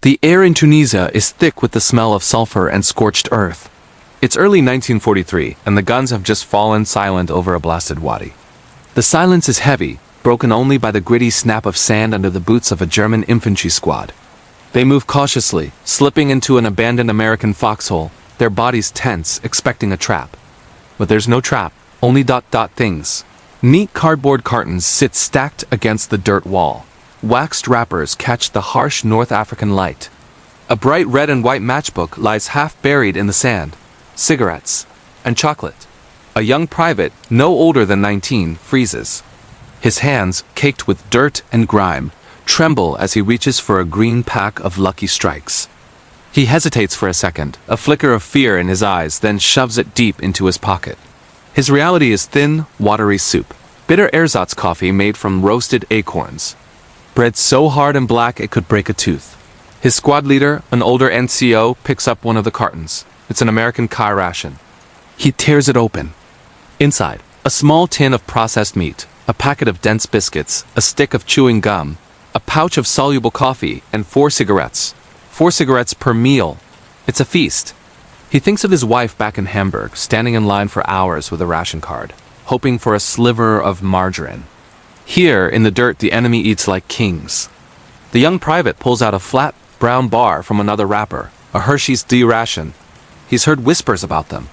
The air in Tunisia is thick with the smell of sulfur and scorched earth. It's early 1943, and the guns have just fallen silent over a blasted wadi. The silence is heavy, broken only by the gritty snap of sand under the boots of a German infantry squad. They move cautiously, slipping into an abandoned American foxhole, their bodies tense, expecting a trap. But there's no trap, only things. Neat cardboard cartons sit stacked against the dirt wall. Waxed wrappers catch the harsh North African light. A bright red and white matchbook lies half buried in the sand. Cigarettes. And chocolate. A young private, no older than 19, freezes. His hands, caked with dirt and grime, tremble as he reaches for a green pack of Lucky Strikes. He hesitates for a second, a flicker of fear in his eyes, then shoves it deep into his pocket. His reality is thin, watery soup. Bitter ersatz coffee made from roasted acorns. Bread so hard and black it could break a tooth. His squad leader, an older NCO, picks up one of the cartons. It's an American K-ration. He tears it open. Inside, a small tin of processed meat, a packet of dense biscuits, a stick of chewing gum, a pouch of soluble coffee, and 4 cigarettes. 4 cigarettes per meal. It's a feast. He thinks of his wife back in Hamburg, standing in line for hours with a ration card, hoping for a sliver of margarine. Here, in the dirt, the enemy eats like kings. The young private pulls out a flat, brown bar from another wrapper, a Hershey's D-ration. He's heard whispers about them.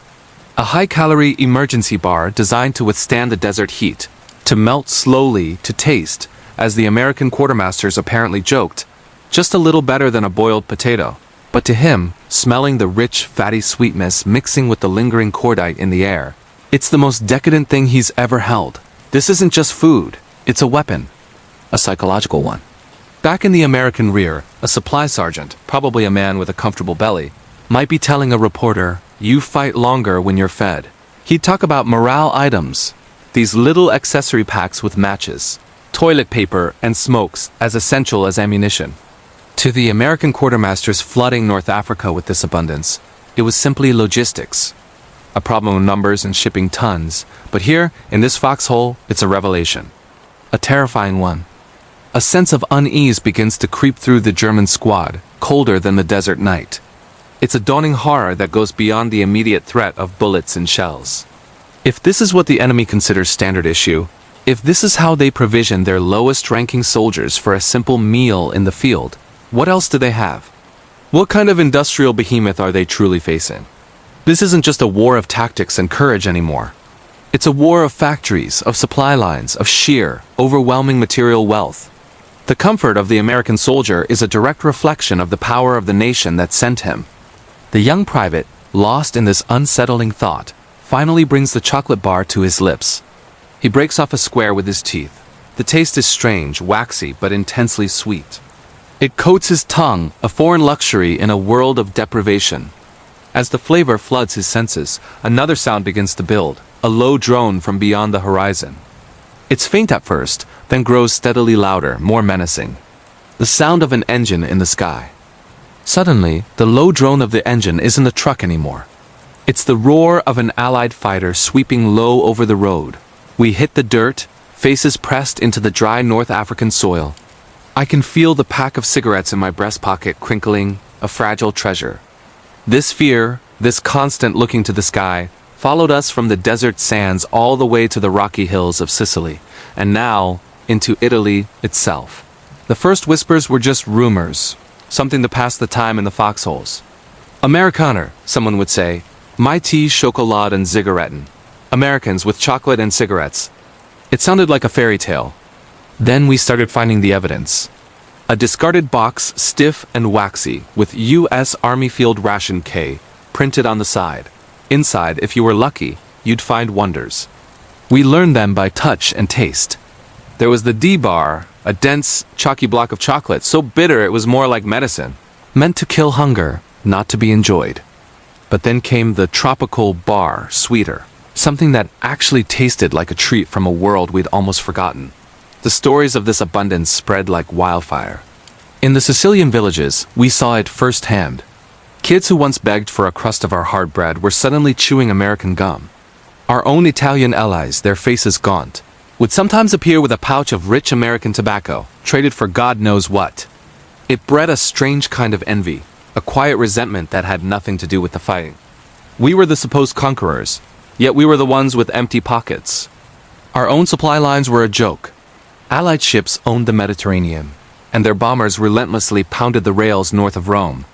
A high-calorie emergency bar designed to withstand the desert heat, to melt slowly, to taste, as the American quartermasters apparently joked, just a little better than a boiled potato. But to him, smelling the rich, fatty sweetness mixing with the lingering cordite in the air, it's the most decadent thing he's ever held. This isn't just food, it's a weapon. A psychological one. Back in the American rear, a supply sergeant, probably a man with a comfortable belly, might be telling a reporter, "You fight longer when you're fed." He'd talk about morale items, these little accessory packs with matches, toilet paper, and smokes as essential as ammunition. To the American quartermasters flooding North Africa with this abundance, it was simply logistics. A problem of numbers and shipping tons, but here, in this foxhole, it's a revelation. A terrifying one. A sense of unease begins to creep through the German squad, colder than the desert night. It's a dawning horror that goes beyond the immediate threat of bullets and shells. If this is what the enemy considers standard issue, if this is how they provision their lowest-ranking soldiers for a simple meal in the field, what else do they have? What kind of industrial behemoth are they truly facing? This isn't just a war of tactics and courage anymore. It's a war of factories, of supply lines, of sheer, overwhelming material wealth. The comfort of the American soldier is a direct reflection of the power of the nation that sent him. The young private, lost in this unsettling thought, finally brings the chocolate bar to his lips. He breaks off a square with his teeth. The taste is strange, waxy, but intensely sweet. It coats his tongue, a foreign luxury in a world of deprivation. As the flavor floods his senses, another sound begins to build, a low drone from beyond the horizon. It's faint at first, then grows steadily louder, more menacing. The sound of an engine in the sky. Suddenly, the low drone of the engine isn't a truck anymore. It's the roar of an Allied fighter sweeping low over the road. We hit the dirt, faces pressed into the dry North African soil. I can feel the pack of cigarettes in my breast pocket crinkling, a fragile treasure. This fear, this constant looking to the sky, followed us from the desert sands all the way to the rocky hills of Sicily, and now into Italy itself. The first whispers were just rumors, something to pass the time in the foxholes. Amerikaner, someone would say. My tea, chocolade, and Zigaretten. Americans with chocolate and cigarettes. It sounded like a fairy tale. Then we started finding the evidence. A discarded box, stiff and waxy, with U.S. Army Field Ration K printed on the side. Inside, if you were lucky, you'd find wonders. We learned them by touch and taste. There was the D-bar, a dense, chalky block of chocolate, so bitter it was more like medicine. Meant to kill hunger, not to be enjoyed. But then came the tropical bar, sweeter. Something that actually tasted like a treat from a world we'd almost forgotten. The stories of this abundance spread like wildfire. In the Sicilian villages, we saw it firsthand. Kids who once begged for a crust of our hard bread were suddenly chewing American gum. Our own Italian allies, their faces gaunt, would sometimes appear with a pouch of rich American tobacco, traded for God knows what. It bred a strange kind of envy, a quiet resentment that had nothing to do with the fighting. We were the supposed conquerors, yet we were the ones with empty pockets. Our own supply lines were a joke. Allied ships owned the Mediterranean, and their bombers relentlessly pounded the rails north of Rome.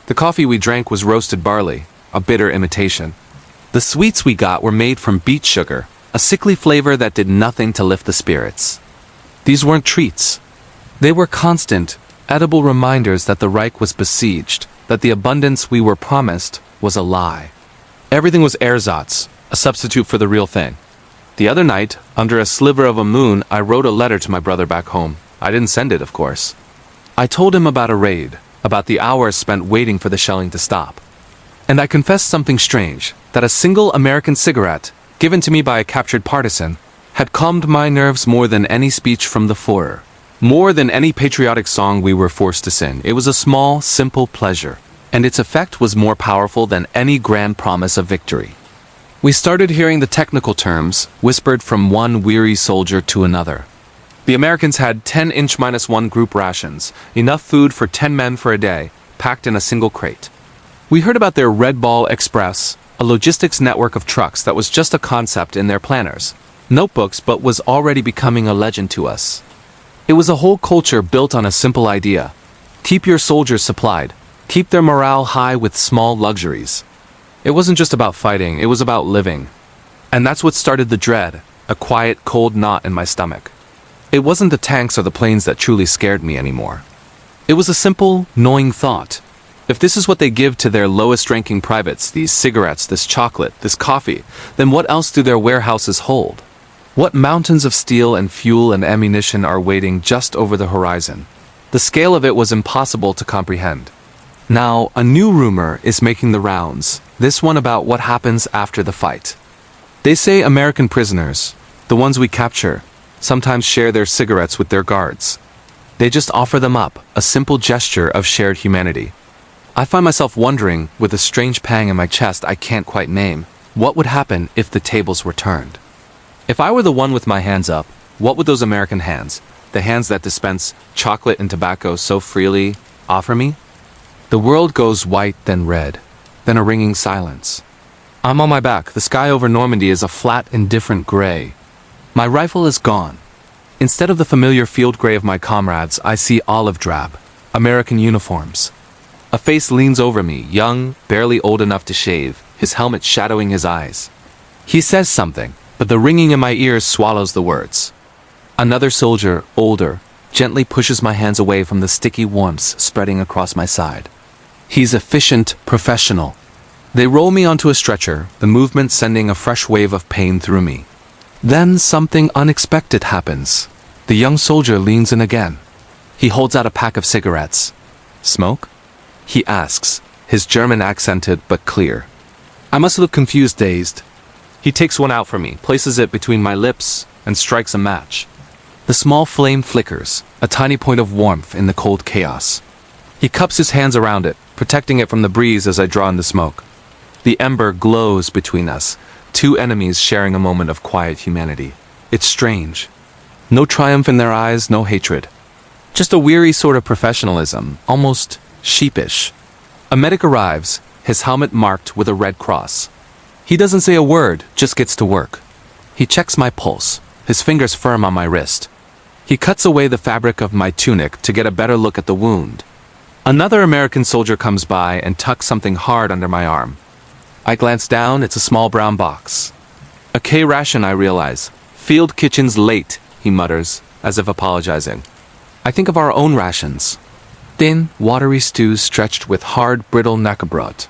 The coffee we drank was roasted barley, a bitter imitation. The sweets we got were made from beet sugar, a sickly flavor that did nothing to lift the spirits. These weren't treats. They were constant, edible reminders that the Reich was besieged, that the abundance we were promised was a lie. Everything was ersatz, a substitute for the real thing. The other night, under a sliver of a moon, I wrote a letter to my brother back home. I didn't send it, of course. I told him about a raid, about the hours spent waiting for the shelling to stop. And I confessed something strange, that a single American cigarette, given to me by a captured partisan, had calmed my nerves more than any speech from the Führer. More than any patriotic song we were forced to sing. It was a small, simple pleasure, and its effect was more powerful than any grand promise of victory. We started hearing the technical terms, whispered from one weary soldier to another. The Americans had 10-inch-1 group rations, enough food for 10 men for a day, packed in a single crate. We heard about their Red Ball Express, a logistics network of trucks that was just a concept in their planners. Notebooks, but was already becoming a legend to us. It was a whole culture built on a simple idea. Keep your soldiers supplied. Keep their morale high with small luxuries. It wasn't just about fighting, it was about living. And that's what started the dread, a quiet, cold knot in my stomach. It wasn't the tanks or the planes that truly scared me anymore. It was a simple, gnawing thought. If this is what they give to their lowest-ranking privates, these cigarettes, this chocolate, this coffee, then what else do their warehouses hold? What mountains of steel and fuel and ammunition are waiting just over the horizon? The scale of it was impossible to comprehend. Now, a new rumor is making the rounds, this one about what happens after the fight. They say American prisoners, the ones we capture, sometimes share their cigarettes with their guards. They just offer them up, a simple gesture of shared humanity. I find myself wondering, with a strange pang in my chest I can't quite name, what would happen if the tables were turned? If I were the one with my hands up, what would those American hands, the hands that dispense chocolate and tobacco so freely, offer me? The world goes white, then red, then a ringing silence. I'm on my back. The sky over Normandy is a flat, indifferent gray. My rifle is gone. Instead of the familiar field gray of my comrades, I see olive drab, American uniforms. A face leans over me, young, barely old enough to shave, his helmet shadowing his eyes. He says something, but the ringing in my ears swallows the words. Another soldier, older, gently pushes my hands away from the sticky warmths spreading across my side. He's efficient, professional. They roll me onto a stretcher, the movement sending a fresh wave of pain through me. Then something unexpected happens. The young soldier leans in again. He holds out a pack of cigarettes. Smoke? He asks, his German accented but clear. I must look confused, dazed. He takes one out for me, places it between my lips, and strikes a match. The small flame flickers, a tiny point of warmth in the cold chaos. He cups his hands around it, protecting it from the breeze as I draw in the smoke. The ember glows between us, two enemies sharing a moment of quiet humanity. It's strange. No triumph in their eyes, no hatred. Just a weary sort of professionalism, almost sheepish. A medic arrives, his helmet marked with a red cross. He doesn't say a word, just gets to work. He checks my pulse, his fingers firm on my wrist. He cuts away the fabric of my tunic to get a better look at the wound. Another American soldier comes by and tucks something hard under my arm. I glance down, it's a small brown box. A K-ration, I realize. Field kitchen's late, he mutters, as if apologizing. I think of our own rations. Thin, watery stews stretched with hard, brittle knackebrot.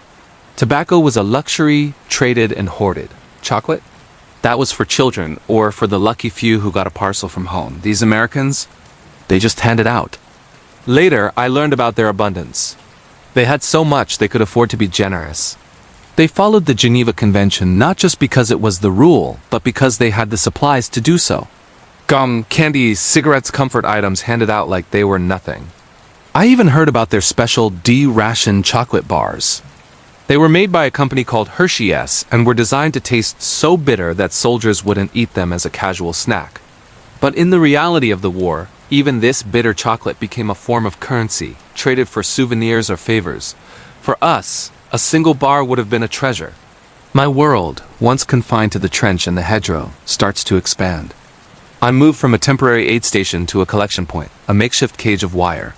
Tobacco was a luxury, traded and hoarded. Chocolate? That was for children, or for the lucky few who got a parcel from home. These Americans, they just handed out. Later, I learned about their abundance. They had so much they could afford to be generous. They followed the Geneva Convention not just because it was the rule, but because they had the supplies to do so. Gum, candy, cigarettes, comfort items handed out like they were nothing. I even heard about their special D-ration chocolate bars. They were made by a company called Hershey and were designed to taste so bitter that soldiers wouldn't eat them as a casual snack. But in the reality of the war, Even this bitter chocolate became a form of currency, traded for souvenirs or favors. For us, a single bar would have been a treasure. My world, once confined to the trench and the hedgerow, starts to expand. I move from a temporary aid station to a collection point, a makeshift cage of wire.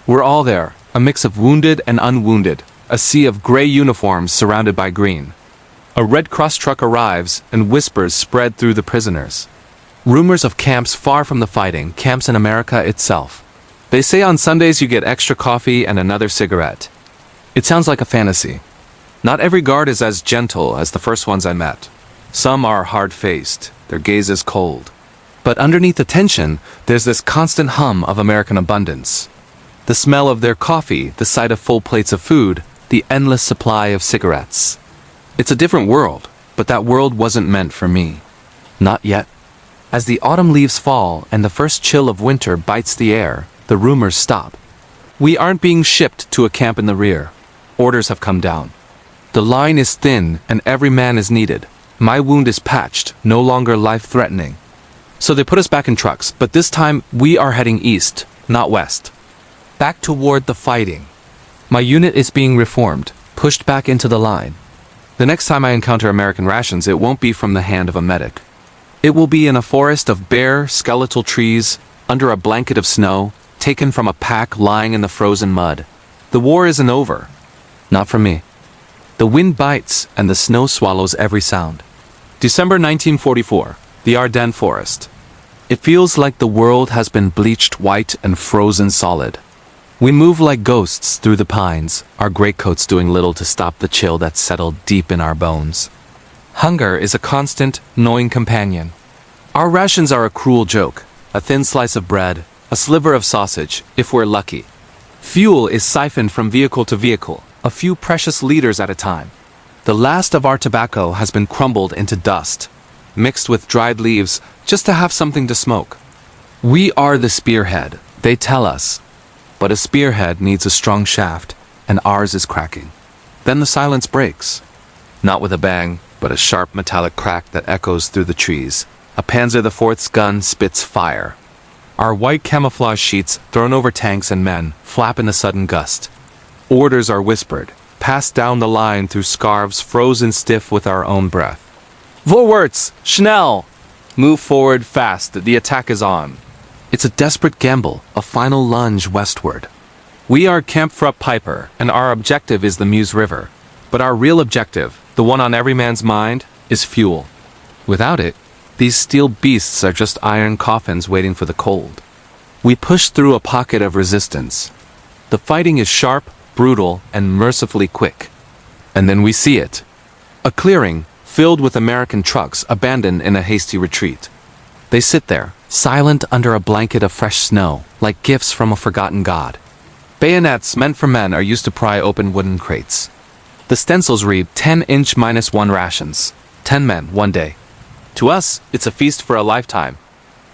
We're all there, a mix of wounded and unwounded, a sea of gray uniforms surrounded by green. A Red Cross truck arrives, and whispers spread through the prisoners. Rumors of camps far from the fighting, camps in America itself. They say on Sundays you get extra coffee and another cigarette. It sounds like a fantasy. Not every guard is as gentle as the first ones I met. Some are hard-faced, their gaze is cold. But underneath the tension, there's this constant hum of American abundance. The smell of their coffee, the sight of full plates of food, the endless supply of cigarettes. It's a different world, but that world wasn't meant for me. Not yet. As the autumn leaves fall and the first chill of winter bites the air, the rumors stop. We aren't being shipped to a camp in the rear. Orders have come down. The line is thin and every man is needed. My wound is patched, no longer life-threatening. So they put us back in trucks, but this time we are heading east, not west. Back toward the fighting. My unit is being reformed, pushed back into the line. The next time I encounter American rations, it won't be from the hand of a medic. It will be in a forest of bare, skeletal trees, under a blanket of snow, taken from a pack lying in the frozen mud. The war isn't over. Not for me. The wind bites, and the snow swallows every sound. December 1944, the Ardennes forest. It feels like the world has been bleached white and frozen solid. We move like ghosts through the pines, our greatcoats doing little to stop the chill that's settled deep in our bones. Hunger is a constant, gnawing companion. Our rations are a cruel joke, a thin slice of bread, a sliver of sausage, if we're lucky. Fuel is siphoned from vehicle to vehicle, a few precious liters at a time. The last of our tobacco has been crumbled into dust, mixed with dried leaves, just to have something to smoke. We are the spearhead, they tell us. But a spearhead needs a strong shaft, and ours is cracking. Then the silence breaks. Not with a bang, but a sharp metallic crack that echoes through the trees. A Panzer IV's gun spits fire. Our white camouflage sheets, thrown over tanks and men, flap in a sudden gust. Orders are whispered, passed down the line through scarves frozen stiff with our own breath. Vorwärts! Schnell! Move forward fast, the attack is on. It's a desperate gamble, a final lunge westward. We are Kampfrupp Piper, and our objective is the Meuse River. But our real objective, the one on every man's mind, is fuel. Without it, these steel beasts are just iron coffins waiting for the cold. We push through a pocket of resistance. The fighting is sharp, brutal, and mercifully quick. And then we see it. A clearing, filled with American trucks abandoned in a hasty retreat. They sit there, silent under a blanket of fresh snow, like gifts from a forgotten god. Bayonets meant for men are used to pry open wooden crates. The stencils read 10-inch -1 rations. 10 men, 1 day. To us, it's a feast for a lifetime.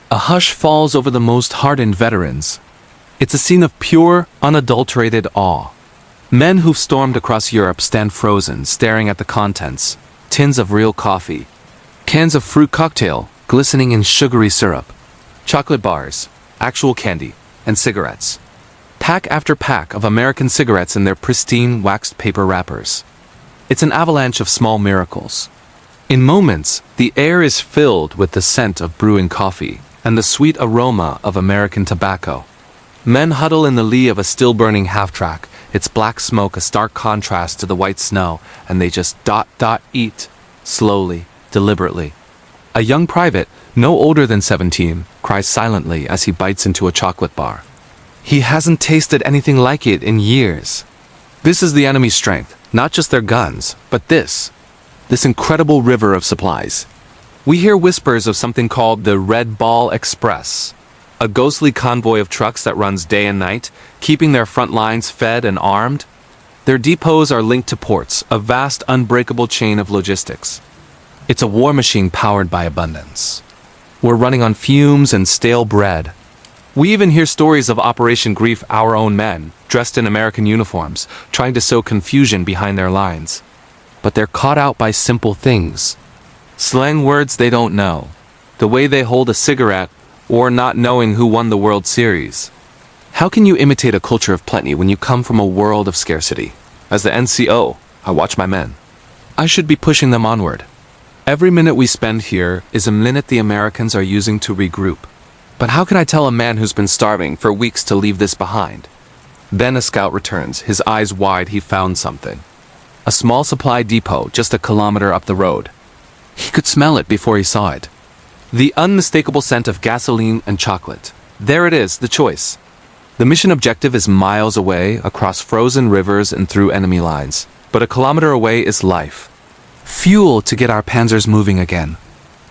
A hush falls over the most hardened veterans. It's a scene of pure, unadulterated awe. Men who've stormed across Europe stand frozen, staring at the contents. Tins of real coffee. Cans of fruit cocktail, glistening in sugary syrup. Chocolate bars, actual candy, and cigarettes. Pack after pack of American cigarettes in their pristine waxed paper wrappers. It's an avalanche of small miracles. In moments, the air is filled with the scent of brewing coffee and the sweet aroma of American tobacco. Men huddle in the lee of a still-burning half-track, its black smoke a stark contrast to the white snow, and they just eat, slowly, deliberately. A young private, no older than 17, cries silently as he bites into a chocolate bar. He hasn't tasted anything like it in years. This is the enemy's strength, not just their guns, but this incredible river of supplies. We hear whispers of something called the Red Ball Express, a ghostly convoy of trucks that runs day and night, keeping their front lines fed and armed. Their depots are linked to ports, a vast unbreakable chain of logistics. It's a war machine powered by abundance. We're running on fumes and stale bread. We even hear stories of Operation Grief, our own men, dressed in American uniforms, trying to sow confusion behind their lines. But they're caught out by simple things. Slang words they don't know. The way they hold a cigarette, or not knowing who won the World Series. How can you imitate a culture of plenty when you come from a world of scarcity? As the NCO, I watch my men. I should be pushing them onward. Every minute we spend here is a minute the Americans are using to regroup. But how can I tell a man who's been starving for weeks to leave this behind? Then a scout returns, his eyes wide. He found something. A small supply depot just a kilometer up the road. He could smell it before he saw it. The unmistakable scent of gasoline and chocolate. There it is, the choice. The mission objective is miles away, across frozen rivers and through enemy lines. But a kilometer away is life. Fuel to get our panzers moving again.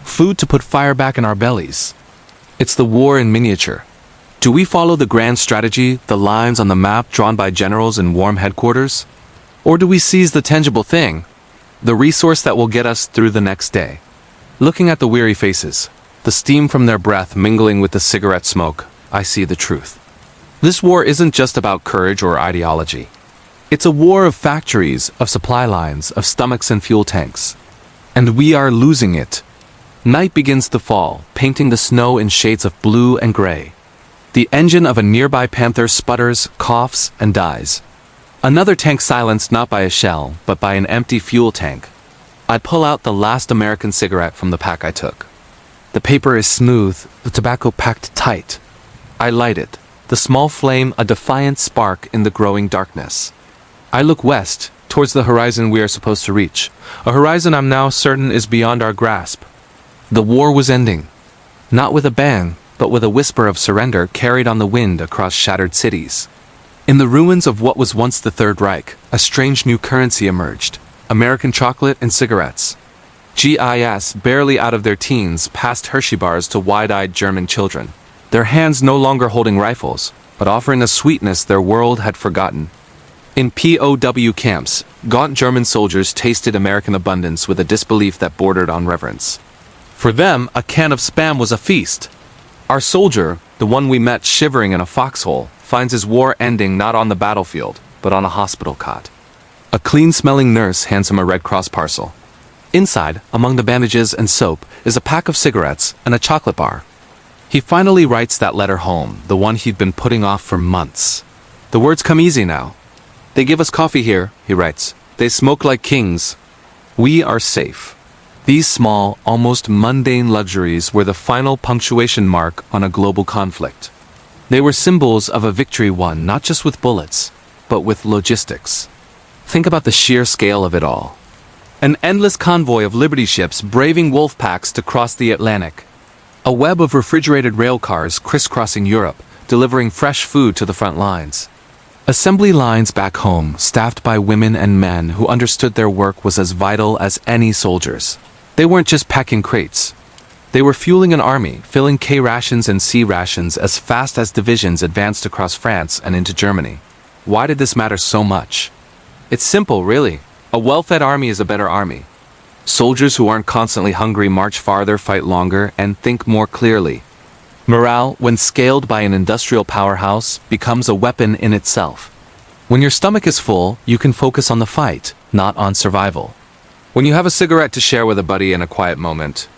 Food to put fire back in our bellies. It's the war in miniature. Do we follow the grand strategy, the lines on the map drawn by generals in warm headquarters? Or do we seize the tangible thing, the resource that will get us through the next day? Looking at the weary faces, the steam from their breath mingling with the cigarette smoke, I see the truth. This war isn't just about courage or ideology. It's a war of factories, of supply lines, of stomachs and fuel tanks. And we are losing it. Night begins to fall, painting the snow in shades of blue and gray. The engine of a nearby panther sputters, coughs, and dies. Another tank silenced not by a shell, but by an empty fuel tank. I pull out the last American cigarette from the pack I took. The paper is smooth, the tobacco packed tight. I light it, the small flame a defiant spark in the growing darkness. I look west, towards the horizon we are supposed to reach, a horizon I'm now certain is beyond our grasp. The war was ending, not with a bang, but with a whisper of surrender carried on the wind across shattered cities. In the ruins of what was once the Third Reich, a strange new currency emerged: American chocolate and cigarettes. GIs, barely out of their teens, passed Hershey bars to wide-eyed German children, their hands no longer holding rifles, but offering a sweetness their world had forgotten. In POW camps, gaunt German soldiers tasted American abundance with a disbelief that bordered on reverence. For them, a can of Spam was a feast. Our soldier, the one we met shivering in a foxhole, finds his war ending not on the battlefield, but on a hospital cot. A clean-smelling nurse hands him a Red Cross parcel. Inside, among the bandages and soap, is a pack of cigarettes and a chocolate bar. He finally writes that letter home, the one he'd been putting off for months. The words come easy now. They give us coffee here, he writes. They smoke like kings. We are safe. These small, almost mundane luxuries were the final punctuation mark on a global conflict. They were symbols of a victory won not just with bullets, but with logistics. Think about the sheer scale of it all. An endless convoy of Liberty ships braving wolf packs to cross the Atlantic. A web of refrigerated rail cars crisscrossing Europe, delivering fresh food to the front lines. Assembly lines back home, staffed by women and men who understood their work was as vital as any soldiers. They weren't just packing crates. They were fueling an army, filling K-rations and C-rations as fast as divisions advanced across France and into Germany. Why did this matter so much? It's simple, really. A well-fed army is a better army. Soldiers who aren't constantly hungry march farther, fight longer, and think more clearly. Morale, when scaled by an industrial powerhouse, becomes a weapon in itself. When your stomach is full, you can focus on the fight, not on survival. When you have a cigarette to share with a buddy in a quiet moment,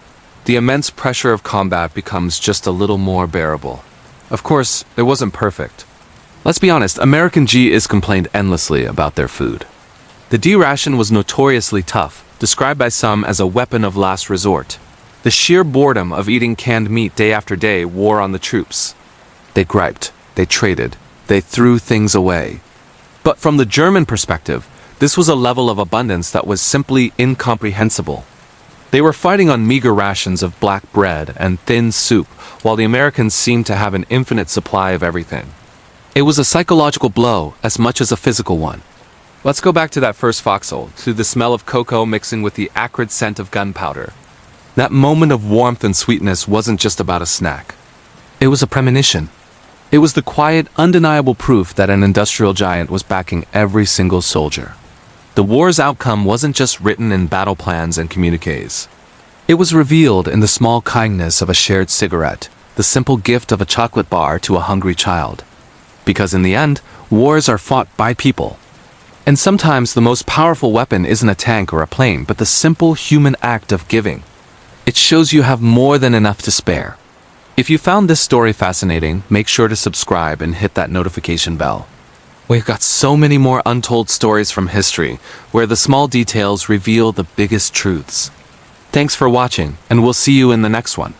the immense pressure of combat becomes just a little more bearable. Of course, it wasn't perfect. Let's be honest, American G's complained endlessly about their food. The D-ration was notoriously tough, described by some as a weapon of last resort. The sheer boredom of eating canned meat day after day wore on the troops. They griped, they traded, they threw things away. But from the German perspective, this was a level of abundance that was simply incomprehensible. They were fighting on meager rations of black bread and thin soup, while the Americans seemed to have an infinite supply of everything. It was a psychological blow as much as a physical one. Let's go back to that first foxhole, to the smell of cocoa mixing with the acrid scent of gunpowder. That moment of warmth and sweetness wasn't just about a snack. It was a premonition. It was the quiet, undeniable proof that an industrial giant was backing every single soldier. The war's outcome wasn't just written in battle plans and communiques. It was revealed in the small kindness of a shared cigarette, the simple gift of a chocolate bar to a hungry child. Because in the end, wars are fought by people. And sometimes the most powerful weapon isn't a tank or a plane, but the simple human act of giving. It shows you have more than enough to spare. If you found this story fascinating, make sure to subscribe and hit that notification bell. We've got so many more untold stories from history, where the small details reveal the biggest truths. Thanks for watching, and we'll see you in the next one.